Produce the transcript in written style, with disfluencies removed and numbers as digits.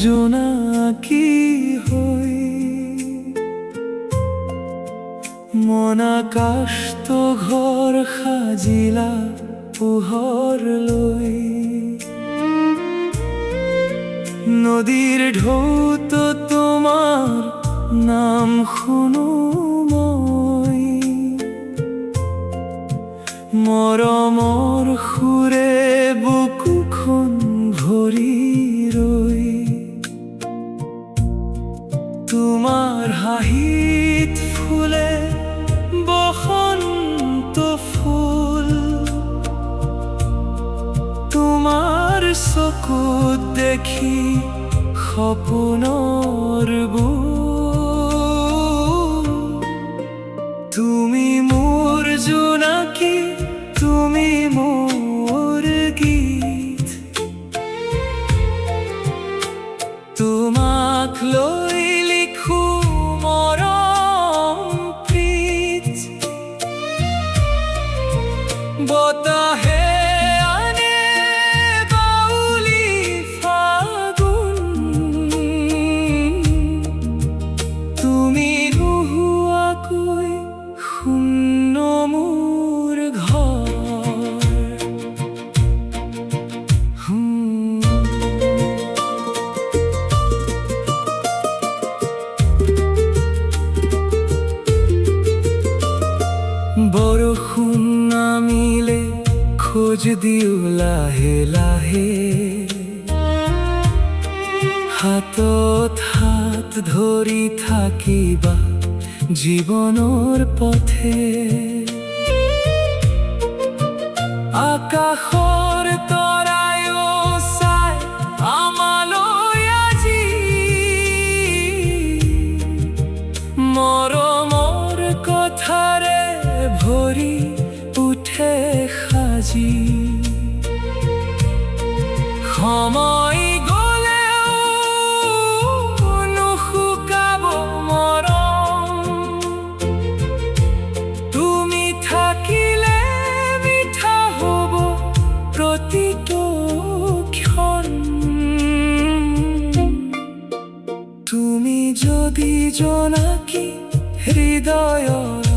জোনাকী হৈ মন আকাশত ঘৰ সাজিলা পোহৰ লৈ নদীৰ ঢৌত তোমাৰ নাম শুনো মই মৰমৰ সুৰে বুকুখন ভৰি ৰৈ তোমাৰ হাঁহিত ফুলে বসন্ত ফুল তোমাৰ চকুত দেখি সপোনৰ বুক তুমি মোৰ জোনাকী তুমি মোৰ গীত তোমাক লৈ লিখো মৰম প্ৰীত বতাহে আনে বাউলি ফাগুন তুমি নোহোৱাকৈ শূন্য মোৰ ঘৰ বৰষুণ নামিলে খোজ দিও লাহে লাহে হাতত হাত ধৰি থাকিবা জীৱনৰ পথে আকাশৰ তৰায়ো চাই আমালৈ আজি মৰমৰ কথাৰে ভৰি উঠে সাজি সময় গলেও নুশুকাব মৰম তুমি থাকিলে মিঠা হ'ব প্ৰতিটো ক্ষণ তুমি যদি জোনাকী হৃদয়ৰ